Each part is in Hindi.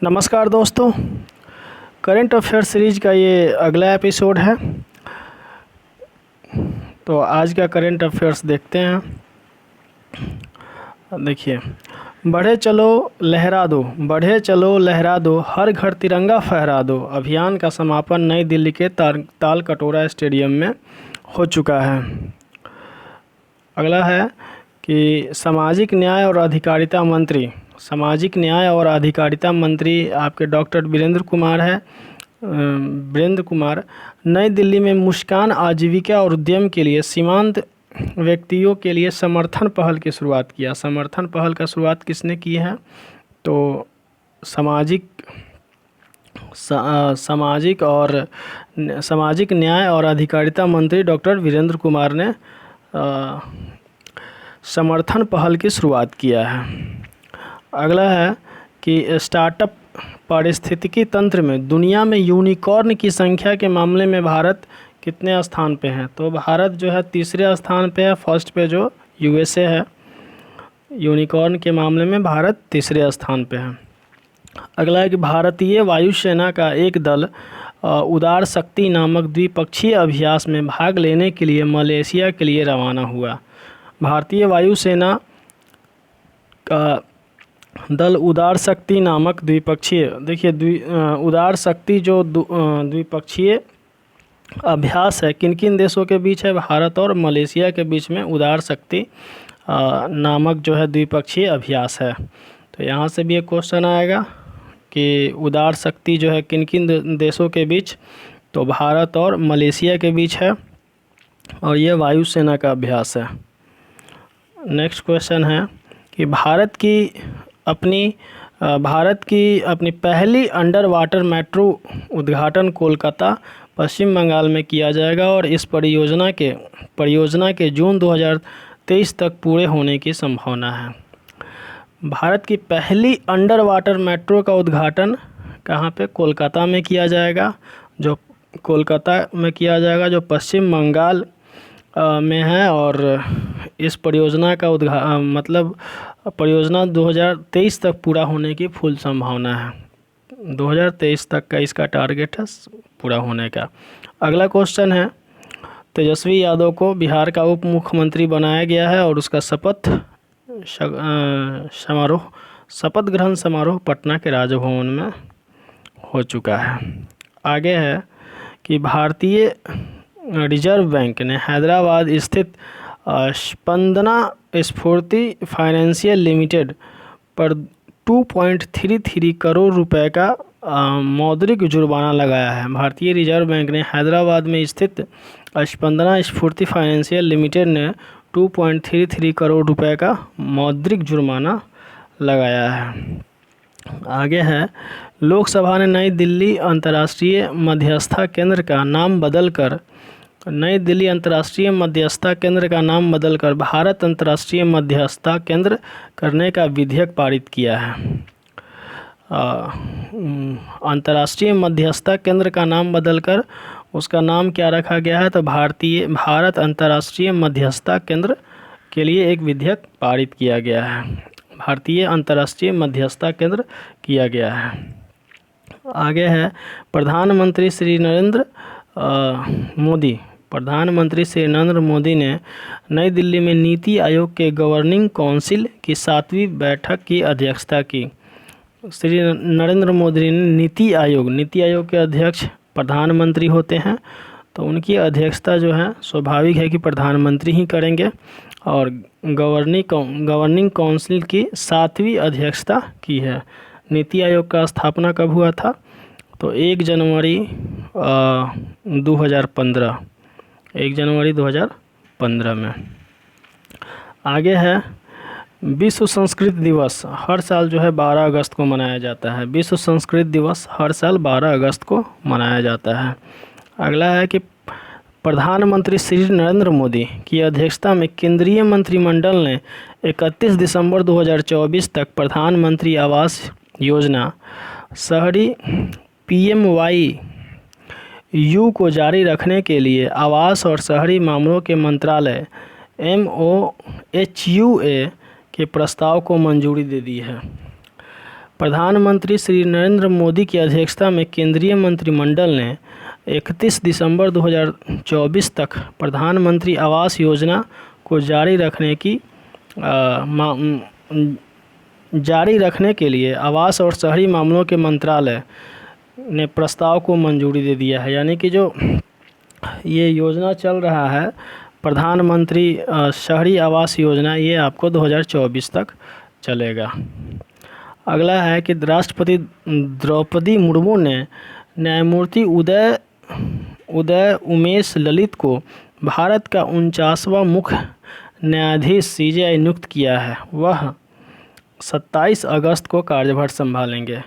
नमस्कार दोस्तों, करंट अफेयर सीरीज़ का ये अगला एपिसोड है। तो आज का करंट अफेयर्स देखते हैं। देखिए, बढ़े चलो लहरा दो, बढ़े चलो लहरा दो, हर घर तिरंगा फहरा दो अभियान का समापन नई दिल्ली के ताल कटोरा स्टेडियम में हो चुका है। अगला है कि सामाजिक न्याय और अधिकारिता मंत्री आपके डॉक्टर वीरेंद्र कुमार नई दिल्ली में मुस्कान आजीविका और उद्यम के लिए सीमांत व्यक्तियों के लिए समर्थन पहल की शुरुआत किया। समर्थन पहल का शुरुआत किसने की है? तो सामाजिक न्याय और अधिकारिता मंत्री डॉक्टर वीरेंद्र कुमार ने समर्थन पहल की शुरुआत किया है। अगला है कि स्टार्टअप पारिस्थितिकी तंत्र में दुनिया में यूनिकॉर्न की संख्या के मामले में भारत कितने स्थान पे है? तो भारत जो है तीसरे स्थान पे है। फर्स्ट पे जो यूएसए है। यूनिकॉर्न के मामले में भारत तीसरे स्थान पे है। अगला है कि भारतीय वायुसेना का एक दल उदार शक्ति नामक द्विपक्षीय अभ्यास में भाग लेने के लिए मलेशिया के लिए रवाना हुआ। भारतीय वायुसेना का दल उदार शक्ति नामक द्विपक्षीय, देखिए उदार शक्ति जो द्विपक्षीय अभ्यास है किन किन देशों के बीच है? भारत और मलेशिया के बीच में उदार शक्ति नामक जो है द्विपक्षीय अभ्यास है। तो यहाँ से भी एक क्वेश्चन आएगा कि उदार शक्ति जो है किन किन देशों के बीच? तो भारत और मलेशिया के बीच है और ये वायुसेना का अभ्यास है। नेक्स्ट क्वेश्चन है कि भारत की अपनी पहली अंडर वाटर मेट्रो उद्घाटन कोलकाता पश्चिम बंगाल में किया जाएगा और इस परियोजना के जून 2023 तक पूरे होने की संभावना है। भारत की पहली अंडर वाटर मेट्रो का उद्घाटन कहाँ पे? कोलकाता में किया जाएगा, जो पश्चिम बंगाल में है। और इस परियोजना का परियोजना 2023 तक पूरा होने की फुल संभावना है। 2023 तक का इसका टारगेट है पूरा होने का। अगला क्वेश्चन है, तेजस्वी यादव को बिहार का उप मुख्यमंत्री बनाया गया है और उसका शपथ ग्रहण समारोह पटना के राजभवन में हो चुका है। आगे है कि भारतीय रिजर्व बैंक ने हैदराबाद स्थित स्पंदना स्फूर्ति फाइनेंशियल लिमिटेड पर 2.33 करोड़ रुपए का मौद्रिक जुर्माना लगाया है। भारतीय रिजर्व बैंक ने हैदराबाद में स्थित स्पंदना स्फूर्ति फाइनेंशियल लिमिटेड ने 2.33 करोड़ रुपए का मौद्रिक जुर्माना लगाया है। आगे है, लोकसभा ने नई दिल्ली अंतर्राष्ट्रीय मध्यस्थता केंद्र का नाम बदलकर भारत अंतर्राष्ट्रीय मध्यस्थता केंद्र करने का विधेयक पारित किया है। अंतर्राष्ट्रीय मध्यस्थता केंद्र का नाम बदलकर उसका नाम क्या रखा गया है? तो भारत अंतर्राष्ट्रीय मध्यस्थता केंद्र के लिए एक विधेयक पारित किया गया है। भारतीय अंतर्राष्ट्रीय मध्यस्थता केंद्र किया गया है। आगे है, प्रधानमंत्री श्री नरेंद्र मोदी ने नई दिल्ली में नीति आयोग के गवर्निंग काउंसिल की 7वीं बैठक की अध्यक्षता की। श्री नरेंद्र मोदी ने नीति आयोग के अध्यक्ष प्रधानमंत्री होते हैं, तो उनकी अध्यक्षता जो है स्वाभाविक है कि प्रधानमंत्री ही करेंगे। और गवर्निंग काउंसिल की 7वीं अध्यक्षता की है। नीति आयोग का स्थापना कब हुआ था? तो 1 जनवरी 2015 में। आगे है, विश्व संस्कृत दिवस हर साल जो है 12 अगस्त को मनाया जाता है। विश्व संस्कृत दिवस हर साल 12 अगस्त को मनाया जाता है। अगला है कि प्रधानमंत्री श्री नरेंद्र मोदी की अध्यक्षता में केंद्रीय मंत्रिमंडल ने 31 दिसंबर 2024 तक प्रधानमंत्री आवास योजना शहरी PMYU को जारी रखने के लिए आवास और शहरी मामलों के मंत्रालय MOHUA के प्रस्ताव को मंजूरी दे दी है। प्रधानमंत्री श्री नरेंद्र मोदी की अध्यक्षता में केंद्रीय मंत्रिमंडल ने 31 दिसंबर 2024 तक प्रधानमंत्री आवास योजना को जारी रखने के लिए आवास और शहरी मामलों के मंत्रालय ने प्रस्ताव को मंजूरी दे दिया है। यानी कि जो ये योजना चल रहा है प्रधानमंत्री शहरी आवास योजना, ये आपको 2024 तक चलेगा। अगला है कि राष्ट्रपति द्रौपदी मुर्मू ने न्यायमूर्ति उदय उमेश ललित को भारत का 49वां मुख्य न्यायाधीश CJI नियुक्त किया है। वह 27 अगस्त को कार्यभार संभालेंगे।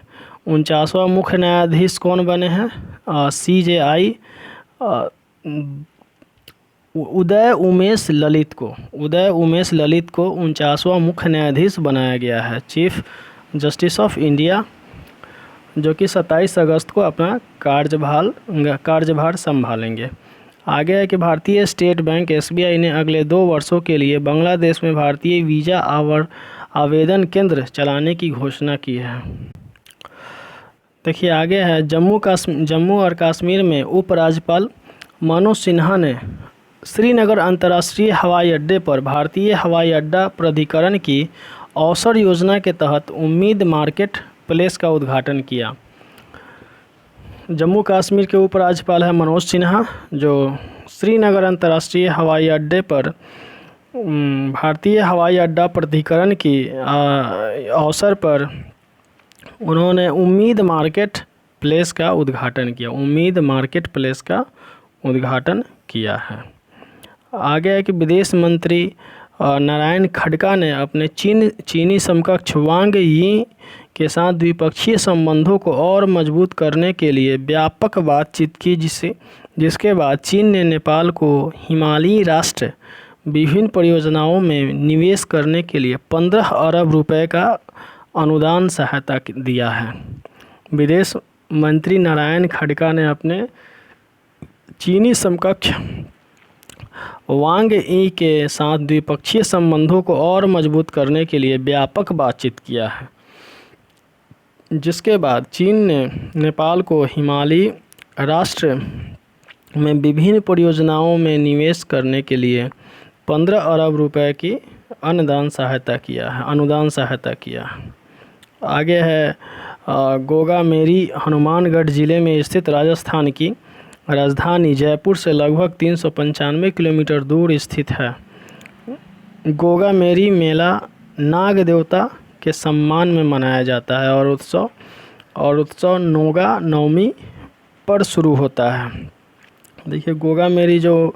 49वां मुख्य न्यायाधीश कौन बने हैं? CJI उदय उमेश ललित को 49वां मुख्य न्यायाधीश बनाया गया है, चीफ जस्टिस ऑफ इंडिया, जो कि 27 अगस्त को अपना कार्यभार संभालेंगे। आगे है कि भारतीय स्टेट बैंक SBI ने अगले 2 वर्षों के लिए बांग्लादेश में भारतीय वीज़ा आवेदन केंद्र चलाने की घोषणा की है। देखिए आगे है, जम्मू और कश्मीर में उपराज्यपाल मनोज सिन्हा ने श्रीनगर अंतर्राष्ट्रीय हवाई अड्डे पर भारतीय हवाई अड्डा प्राधिकरण की अवसर योजना के तहत उम्मीद मार्केट प्लेस का उद्घाटन किया। जम्मू कश्मीर के उपराज्यपाल है मनोज सिन्हा, जो श्रीनगर अंतर्राष्ट्रीय हवाई अड्डे पर भारतीय हवाई अड्डा प्राधिकरण की अवसर पर उन्होंने उम्मीद मार्केट प्लेस का उद्घाटन किया है। आगे है कि विदेश मंत्री नारायण खड़का ने अपने चीनी समकक्ष वांग यी के साथ द्विपक्षीय संबंधों को और मजबूत करने के लिए व्यापक बातचीत की, जिसके बाद चीन ने नेपाल को हिमालयी राष्ट्र विभिन्न परियोजनाओं में निवेश करने के लिए 15 अरब रुपए का अनुदान सहायता दिया है। विदेश मंत्री नारायण खड़का ने अपने चीनी समकक्ष वांग यी के साथ द्विपक्षीय संबंधों को और मजबूत करने के लिए व्यापक बातचीत किया है, जिसके बाद चीन ने नेपाल को हिमालयी राष्ट्र में विभिन्न परियोजनाओं में निवेश करने के लिए 15 अरब रुपए की अनुदान सहायता किया है। आगे है गोगामेरी हनुमानगढ़ ज़िले में स्थित राजस्थान की राजधानी जयपुर से लगभग 395 किलोमीटर दूर स्थित है। गोगामेरी मेला नाग देवता के सम्मान में मनाया जाता है और उत्सव नोगा नवमी पर शुरू होता है। देखिए गोगामेरी जो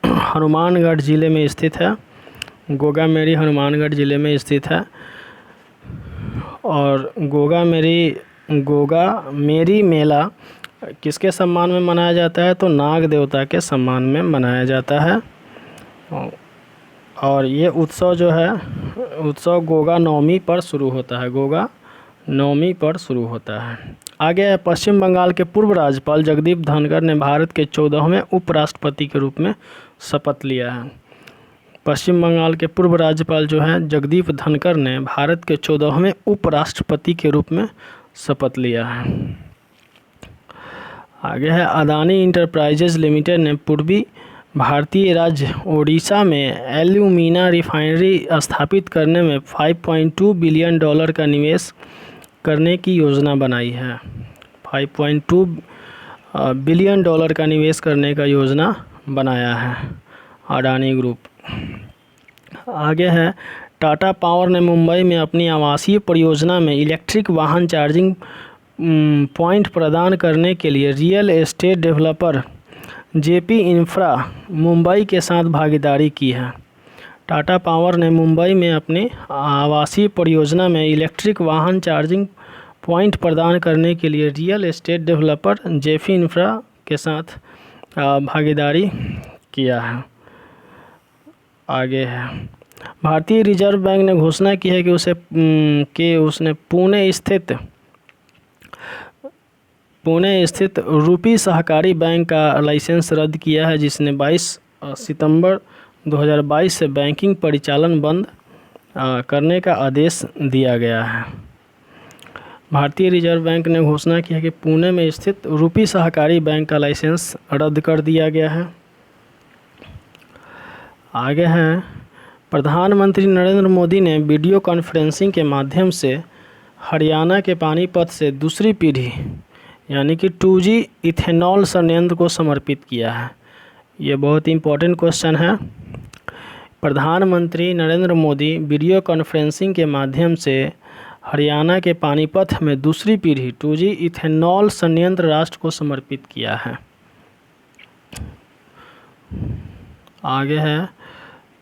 हनुमानगढ़ ज़िले में स्थित है, गोगामेरी हनुमानगढ़ ज़िले में स्थित है और गोगामेरी मेला किसके सम्मान में मनाया जाता है? तो नाग देवता के सम्मान में मनाया जाता है। और ये उत्सव जो है गोगा नवमी पर शुरू होता है। आगे है पश्चिम बंगाल के पूर्व राज्यपाल जगदीप धनखड़ ने भारत के 14वें उपराष्ट्रपति के रूप में शपथ लिया है। पश्चिम बंगाल के पूर्व राज्यपाल जो हैं जगदीप धनखड़ ने भारत के 14वें उपराष्ट्रपति के रूप में शपथ लिया है। आगे है अदानी इंटरप्राइजेज लिमिटेड ने पूर्वी भारतीय राज्य ओडिशा में एल्यूमिना रिफाइनरी स्थापित करने में $5.2 बिलियन का निवेश करने की योजना बनाई है। $5.2 बिलियन का निवेश करने का योजना बनाया है अडानी ग्रुप। आगे है टाटा पावर ने मुंबई में अपनी आवासीय परियोजना में इलेक्ट्रिक वाहन चार्जिंग पॉइंट प्रदान करने के लिए real estate developer JP infra Mumbai के साथ भागीदारी की है। टाटा पावर ने मुंबई में अपनी आवासीय परियोजना में इलेक्ट्रिक वाहन चार्जिंग पॉइंट प्रदान करने के लिए real estate developer JP infra के साथ भागीदारी किया है। आगे है भारतीय रिजर्व बैंक ने घोषणा की है कि उसने पुणे स्थित रूपी सहकारी बैंक का लाइसेंस रद्द किया है, जिसने 22 सितंबर 2022 से बैंकिंग परिचालन बंद करने का आदेश दिया गया है। भारतीय रिजर्व बैंक ने घोषणा की है कि पुणे में स्थित रूपी सहकारी बैंक का लाइसेंस रद्द कर दिया गया है। आगे हैं, प्रधानमंत्री नरेंद्र मोदी ने वीडियो कॉन्फ्रेंसिंग के माध्यम से हरियाणा के पानीपत से दूसरी पीढ़ी यानी कि 2G इथेनॉल संयंत्र को समर्पित किया है। ये बहुत इंपॉर्टेंट क्वेश्चन है। प्रधानमंत्री नरेंद्र मोदी वीडियो कॉन्फ्रेंसिंग के माध्यम से हरियाणा के पानीपत में दूसरी पीढ़ी 2G इथेनॉल संयंत्र राष्ट्र को समर्पित किया है। आगे है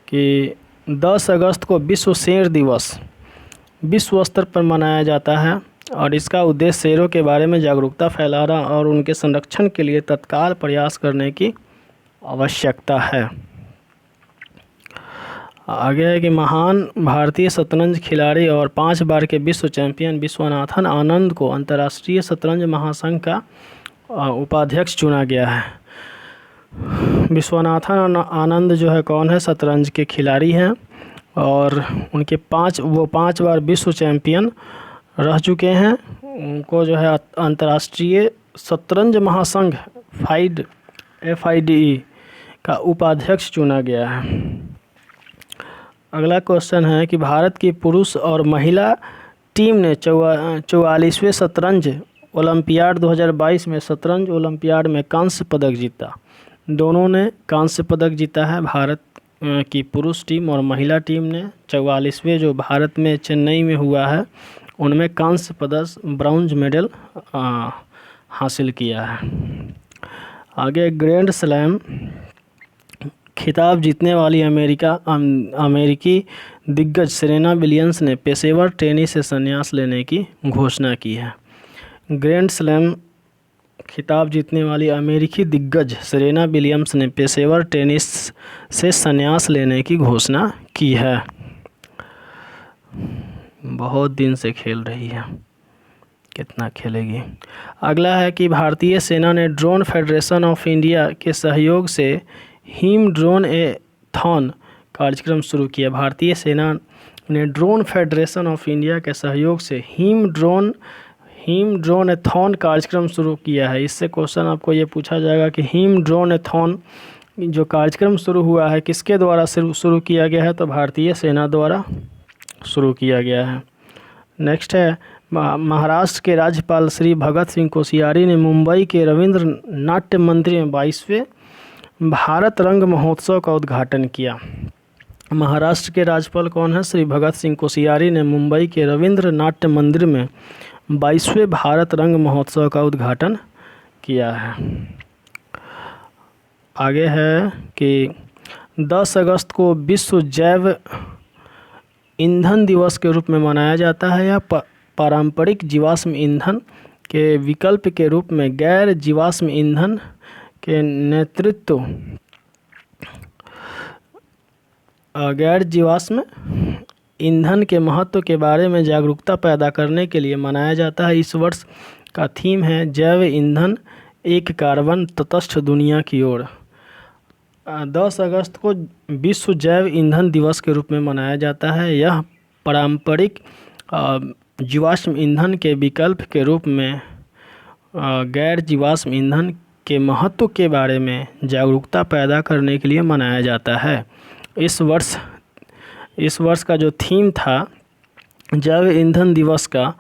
कि 10 अगस्त को विश्व शेर दिवस विश्व स्तर पर मनाया जाता है और इसका उद्देश्य शेरों के बारे में जागरूकता फैलाना और उनके संरक्षण के लिए तत्काल प्रयास करने की आवश्यकता है। आगे है कि महान भारतीय शतरंज खिलाड़ी और 5 बार के विश्व चैंपियन विश्वनाथन आनंद को अंतर्राष्ट्रीय शतरंज महासंघ का उपाध्यक्ष चुना गया है। विश्वनाथन आनंद जो है कौन है? शतरंज के खिलाड़ी हैं और उनके 5 बार विश्व चैंपियन रह चुके हैं। उनको जो है अंतर्राष्ट्रीय शतरंज महासंघ FIDE का उपाध्यक्ष चुना गया है। अगला क्वेश्चन है कि भारत की पुरुष और महिला टीम ने 44वें शतरंज ओलंपियाड 2022 में शतरंज ओलंपियाड में कांस्य पदक जीता। दोनों ने कांस्य पदक जीता है। भारत की पुरुष टीम और महिला टीम ने 44वें जो भारत में चेन्नई में हुआ है उनमें कांस्य पदक ब्रॉन्ज मेडल हासिल किया है। आगे ग्रैंड स्लैम खिताब जीतने वाली अमेरिकी दिग्गज सेरेना विलियम्स ने पेशेवर टेनिस से संन्यास लेने की घोषणा की है। ग्रैंड स्लैम खिताब जीतने वाली अमेरिकी दिग्गज सेरेना विलियम्स ने पेशेवर टेनिस से संन्यास लेने की घोषणा की है। बहुत दिन से खेल रही है, कितना खेलेगी। अगला है कि भारतीय सेना ने ड्रोन फेडरेशन ऑफ इंडिया के सहयोग से हिम ड्रोन एथॉन कार्यक्रम शुरू किया। भारतीय सेना ने ड्रोन फेडरेशन ऑफ इंडिया के सहयोग से हिम ड्रोन एथॉन कार्यक्रम शुरू किया है। इससे क्वेश्चन आपको ये पूछा जाएगा कि हिम ड्रोन एथॉन जो कार्यक्रम शुरू हुआ है किसके द्वारा शुरू किया गया है? तो भारतीय सेना द्वारा शुरू किया गया है। नेक्स्ट है, महाराष्ट्र के राज्यपाल श्री भगत सिंह कोश्यारी ने मुंबई के रविंद्र नाट्य मंदिर में 22वें भारत रंग महोत्सव का उद्घाटन किया। महाराष्ट्र के राज्यपाल कौन है? श्री भगत सिंह कोश्यारी ने मुंबई के रविंद्र नाट्य मंदिर में 22वें भारत रंग महोत्सव का उद्घाटन किया है। आगे है कि 10 अगस्त को विश्व जैव ईंधन दिवस के रूप में मनाया जाता है। यह पारंपरिक जीवाश्म ईंधन के विकल्प के रूप में गैर जीवाश्म ईंधन के नेतृत्व गैर जीवाश्म ईंधन के महत्व के बारे में जागरूकता पैदा करने के लिए मनाया जाता है। इस वर्ष का थीम है जैव ईंधन एक कार्बन तटस्थ दुनिया की ओर। 10 अगस्त को विश्व जैव ईंधन दिवस के रूप में मनाया जाता है। यह पारंपरिक जीवाश्म ईंधन के विकल्प के रूप में गैर जीवाश्म ईंधन के महत्व के बारे में जागरूकता पैदा करने के लिए मनाया जाता है। इस वर्ष का जो थीम था जैव ईंधन दिवस का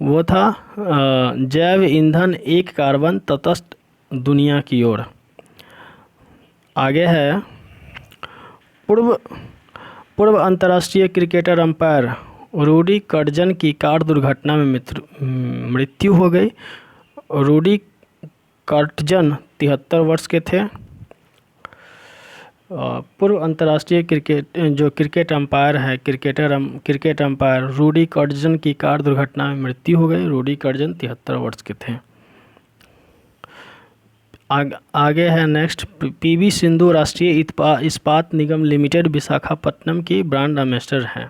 वो था जैव ईंधन एक कार्बन तटस्थ दुनिया की ओर। आगे है, पूर्व अंतर्राष्ट्रीय क्रिकेटर अंपायर रूडी कर्टजन की कार दुर्घटना में मृत्यु हो गई। रूडी कर्टजन 73 वर्ष के थे। पूर्व अंतर्राष्ट्रीय क्रिकेट अंपायर है क्रिकेट अंपायर रूडी कर्टजन की कार दुर्घटना में मृत्यु हो गई। रूडी कर्टजन 73 वर्ष के थे। आगे है नेक्स्ट, पीवी सिंधु राष्ट्रीय इस्पात निगम लिमिटेड विशाखापट्टनम की ब्रांड एम्बेसडर हैं।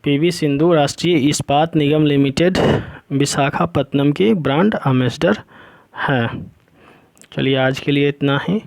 पीवी सिंधु राष्ट्रीय इस्पात निगम लिमिटेड विशाखापट्टनम की ब्रांड एम्बेसडर हैं। चलिए आज के लिए इतना ही।